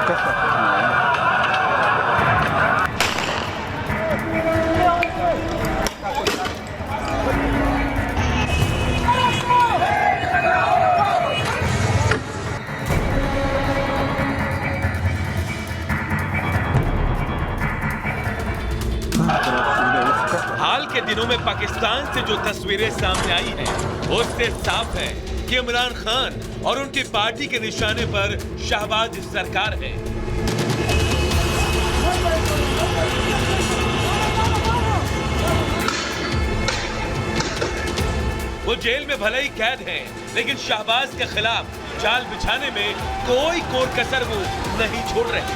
हाल के दिनों में पाकिस्तान से जो तस्वीरें सामने आई हैं, उससे साफ है कि इमरान खान और उनकी पार्टी के निशाने पर शहबाज सरकार है। वो जेल में भले ही कैद हैं, लेकिन शहबाज के खिलाफ जाल बिछाने में कोई कोर कसर वो नहीं छोड़ रहे।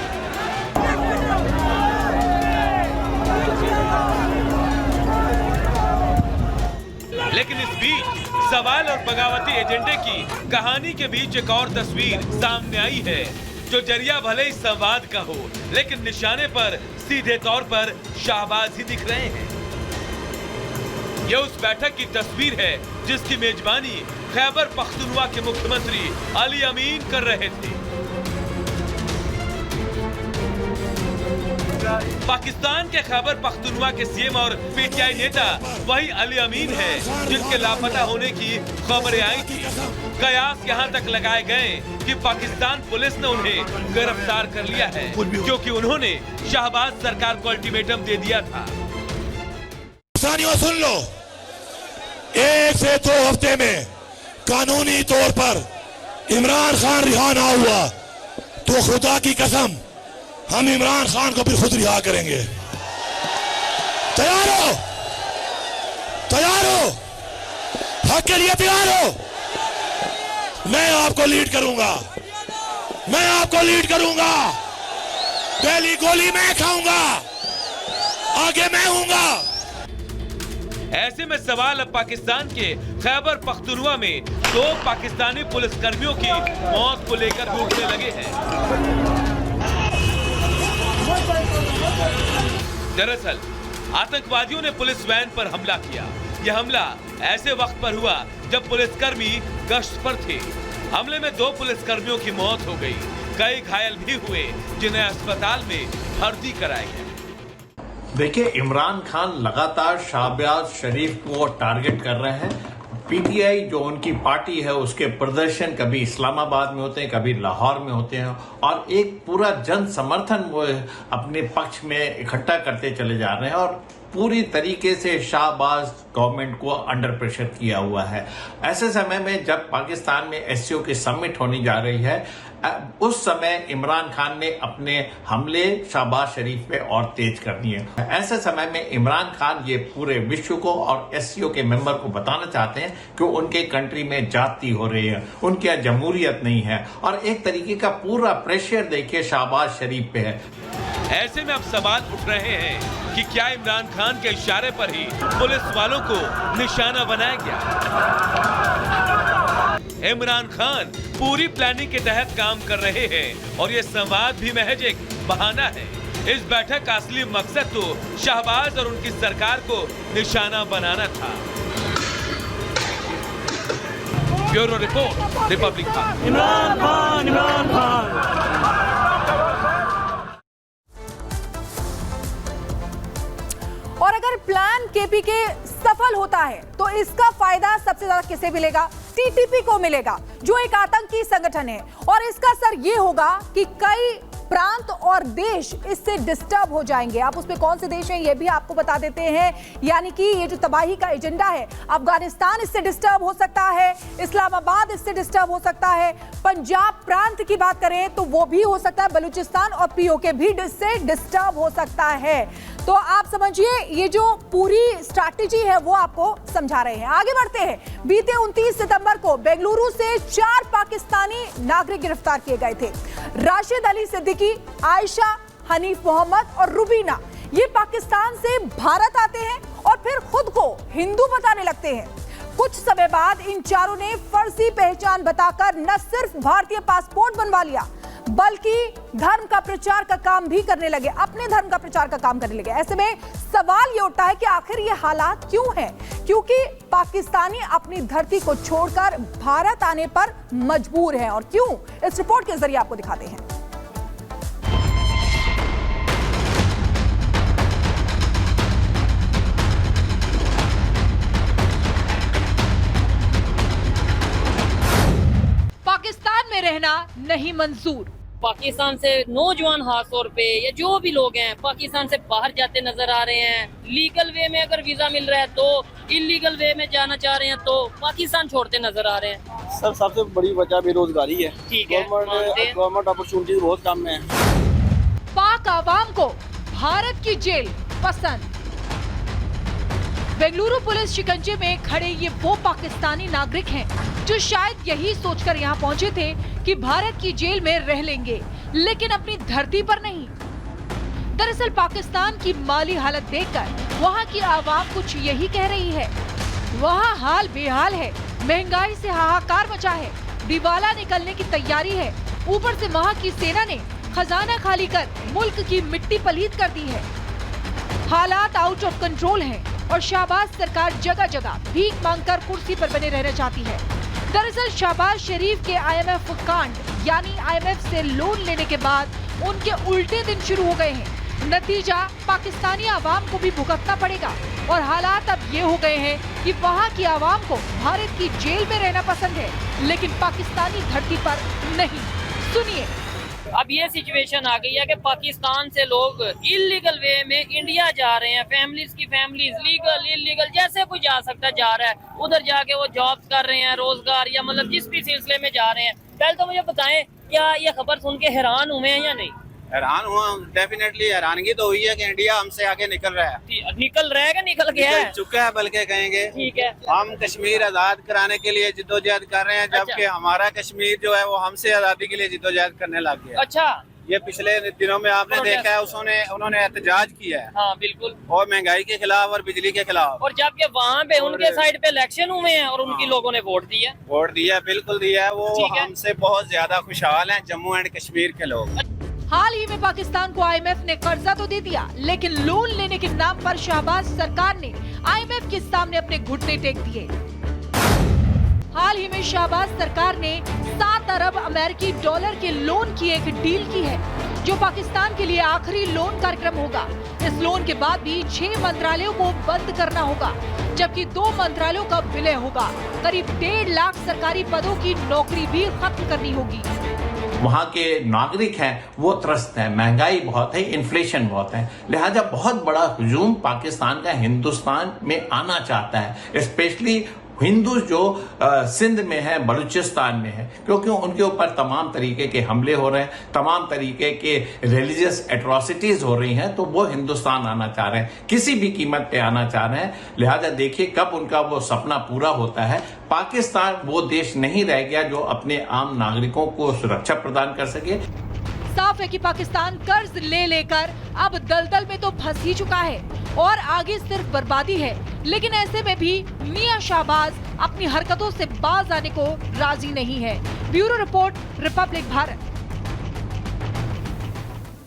लेकिन इस बीच सवाल और बगावती एजेंडे की कहानी के बीच एक और तस्वीर सामने आई है, जो जरिया भले ही संवाद का हो, लेकिन निशाने पर सीधे तौर पर शहबाज ही दिख रहे हैं। यह उस बैठक की तस्वीर है जिसकी मेजबानी खैबर पख्तूनख्वा के मुख्यमंत्री अली अमीन कर रहे थे। पाकिस्तान के खैबर पख्तूनख्वा के सीएम और पीटीआई नेता वही अली अमीन है जिनके लापता होने की खबरें आई थी। कयास यहाँ तक लगाए गए कि पाकिस्तान पुलिस ने उन्हें गिरफ्तार कर लिया है, क्योंकि उन्होंने शहबाज सरकार को अल्टीमेटम दे दिया था। सुन लो, 1 से 2 हफ्ते में कानूनी तौर पर इमरान खान रिहा ना हुआ तो खुदा की कसम हम इमरान खान को भी खुद रिहा करेंगे। तैयार हो? तैयार हो? हक के लिए तैयार हो? मैं आपको लीड करूंगा, मैं आपको लीड करूंगा। पहली गोली मैं खाऊंगा, आगे मैं हूंगा। ऐसे में सवाल अब पाकिस्तान के खैबर पख्तूनख्वा में 2 पाकिस्तानी पुलिसकर्मियों की मौत को लेकर उठने लगे हैं। दरअसल आतंकवादियों ने पुलिस वैन पर हमला किया। यह हमला ऐसे वक्त पर हुआ जब पुलिसकर्मी गश्त पर थे। हमले में 2 पुलिसकर्मियों की मौत हो गई, कई घायल भी हुए, जिन्हें अस्पताल में भर्ती कराया गया। देखिए, इमरान खान लगातार शहबाज शरीफ को टारगेट कर रहे हैं। पीटीआई जो उनकी पार्टी है, उसके प्रदर्शन कभी इस्लामाबाद में होते हैं, कभी लाहौर में होते हैं, और एक पूरा जन समर्थन वो अपने पक्ष में इकट्ठा करते चले जा रहे हैं और पूरी तरीके से शहबाज गवर्नमेंट को अंडर प्रेशर किया हुआ है। ऐसे समय में जब पाकिस्तान में एससीओ की समिट होने जा रही है, उस समय इमरान खान ने अपने हमले शहबाज शरीफ पे और तेज कर दिए। ऐसे समय में इमरान खान ये पूरे विश्व को और एससीओ के मेंबर को बताना चाहते हैं कि उनके कंट्री में जाति हो रही है, उनके यहाँ जमहूरियत नहीं है, और एक तरीके का पूरा प्रेशर देखिए शहबाज शरीफ पे है। ऐसे में अब सवाल उठ रहे हैं कि क्या इमरान खान के इशारे पर ही पुलिस वालों को निशाना बनाया गया? इमरान खान पूरी प्लानिंग के तहत काम कर रहे हैं और ये संवाद भी महज एक बहाना है। इस बैठक का असली मकसद तो शहबाज और उनकी सरकार को निशाना बनाना था। Bureau report, Republic Khan. Imran Khan, Imran Khan. और अगर प्लान केपी के सफल होता है तो इसका फायदा सबसे ज्यादा किसे मिलेगा? टीटीपी को मिलेगा, जो एक आतंकी संगठन है। और इसका असर ये होगा कि कई प्रांत और देश इससे डिस्टर्ब हो जाएंगे। आप उसमें कौन से देश हैं ये भी आपको बता देते हैं। यानी कि ये जो तबाही का एजेंडा है, अफगानिस्तान इससे डिस्टर्ब हो सकता है, इस्लामाबाद इससे डिस्टर्ब हो सकता है, पंजाब प्रांत की बात करें तो वो भी हो सकता है, बलूचिस्तान और पीओके भी इससे डिस्टर्ब हो सकता है। तो आप समझिए ये जो पूरी स्ट्रैटेजी है वो आपको समझा रहे हैं। आगे बढ़ते हैं। बीते 29 सितंबर को बेंगलुरु से 4 पाकिस्तानी नागरिक गिरफ्तार किए गए थे। राशिद अली सिद्दीकी, आयशा, हनीफ मोहम्मद और रुबीना ये पाकिस्तान से भारत आते हैं और फिर खुद को हिंदू बताने लगते हैं। कुछ समय बाद इन चारों ने फर्जी पहचान बताकर न सिर्फ भारतीय पासपोर्ट बनवा लिया बल्कि धर्म का प्रचार का काम भी करने लगे, अपने धर्म का प्रचार का काम करने लगे। ऐसे में सवाल ये उठता है कि आखिर ये हालात क्यों हैं? क्योंकि पाकिस्तानी अपनी धरती को छोड़कर भारत आने पर मजबूर हैं। और क्यों, इस रिपोर्ट के जरिए आपको दिखाते हैं। नहीं मंजूर। पाकिस्तान से नौजवान खासतौर पे या जो भी लोग हैं पाकिस्तान से बाहर जाते नजर आ रहे हैं। लीगल वे में अगर वीजा मिल रहा है तो, इलीगल वे में जाना चाह रहे हैं तो पाकिस्तान छोड़ते नजर आ रहे हैं। सर सबसे बड़ी वजह बेरोजगारी है। ठीक है, मानते हैं। गवर्नमेंट अपॉर्चुनिटीज बहुत कम है। पाक आवाम को भारत की जेल पसंद। बेंगलुरु पुलिस शिकंजे में खड़े ये वो पाकिस्तानी नागरिक हैं जो शायद यही सोचकर यहाँ पहुँचे थे कि भारत की जेल में रह लेंगे, लेकिन अपनी धरती पर नहीं। दरअसल पाकिस्तान की माली हालत देखकर वहाँ की आवाम कुछ यही कह रही है। वहाँ हाल बेहाल है, महंगाई से हाहाकार मचा है, दिवाला निकलने की तैयारी है। ऊपर से वहाँ की सेना ने खजाना खाली कर मुल्क की मिट्टी पलीत कर दी है। हालात आउट ऑफ कंट्रोल हैं और शहबाज सरकार जगह जगह भीख मांगकर कुर्सी पर बने रहना चाहती है। दरअसल शहबाज शरीफ के IMF कांड यानी IMF से लोन लेने के बाद उनके उल्टे दिन शुरू हो गए हैं। नतीजा पाकिस्तानी आवाम को भी भुगतना पड़ेगा और हालात अब ये हो गए हैं कि वहाँ की आवाम को भारत की जेल में रहना पसंद है, लेकिन पाकिस्तानी धरती पर नहीं। सुनिए, अब ये सिचुएशन आ गई है कि पाकिस्तान से लोग इलीगल वे में इंडिया जा रहे हैं। फैमिलीज की फैमिलीज लीगल इलीगल जैसे कोई जा सकता जा रहा है, उधर जाके वो जॉब्स कर रहे हैं, रोजगार या मतलब जिस भी सिलसिले में जा रहे हैं। पहले तो मुझे बताएं, क्या ये खबर सुन के हैरान हुए हैं या नहीं? हैरान हुआ, डेफिनेटली हैरानगी तो हुई है कि इंडिया हमसे आगे निकल रहा है। निकल रहा है कि निकल गया है? चुका है बल्कि कहेंगे। ठीक है, हम कश्मीर आजाद कराने के लिए जिद्दोजहद कर रहे हैं, जबकि हमारा कश्मीर जो है वो हमसे आजादी के लिए जिद्दोजहद करने लग गया। अच्छा, ये पिछले दिनों में आपने देखा है, उन्होंने एहतजाज किया है। हाँ बिल्कुल, और महंगाई के खिलाफ और बिजली के खिलाफ। और जबकि वहाँ पे उनके साइड पे इलेक्शन हुए हैं और उनकी लोगों ने वोट दिया। वोट दिया, बिल्कुल दिया है। वो ठीक है। हमसे बहुत ज्यादा खुशहाल हैं जम्मू एंड कश्मीर के लोग। हाल ही में पाकिस्तान को IMF ने कर्जा तो दे दिया, लेकिन लोन लेने के नाम पर शहबाज सरकार ने IMF के सामने अपने घुटने टेक दिए। हाल ही में शहबाज सरकार ने 7 अरब अमेरिकी डॉलर के लोन की एक डील की है, जो पाकिस्तान के लिए आखिरी लोन कार्यक्रम होगा। इस लोन के बाद भी 6 मंत्रालयों को बंद करना होगा, जबकि 2 मंत्रालयों का विलय होगा। करीब 1.5 लाख सरकारी पदों की नौकरी भी खत्म करनी होगी। वहाँ के नागरिक हैं वो त्रस्त हैं, महंगाई बहुत है, इन्फ्लेशन बहुत है, लिहाजा बहुत बड़ा हुजूम पाकिस्तान का हिंदुस्तान में आना चाहता है। स्पेशली हिंदू जो सिंध में है, बलूचिस्तान में है, क्योंकि उनके ऊपर तमाम तरीके के हमले हो रहे हैं, तमाम तरीके के रिलीजियस एट्रोसिटीज हो रही हैं, तो वो हिंदुस्तान आना चाह रहे हैं, किसी भी कीमत पे आना चाह रहे हैं। लिहाजा देखिए कब उनका वो सपना पूरा होता है। पाकिस्तान वो देश नहीं रह गया जो अपने आम नागरिकों को सुरक्षा प्रदान कर सके। साफ है कि पाकिस्तान कर्ज ले लेकर अब दलदल में तो फंस ही चुका है और आगे सिर्फ बर्बादी है। लेकिन ऐसे में भी मियां शहबाज अपनी हरकतों से बाज आने को राजी नहीं है। Bureau report, Republic Bharat.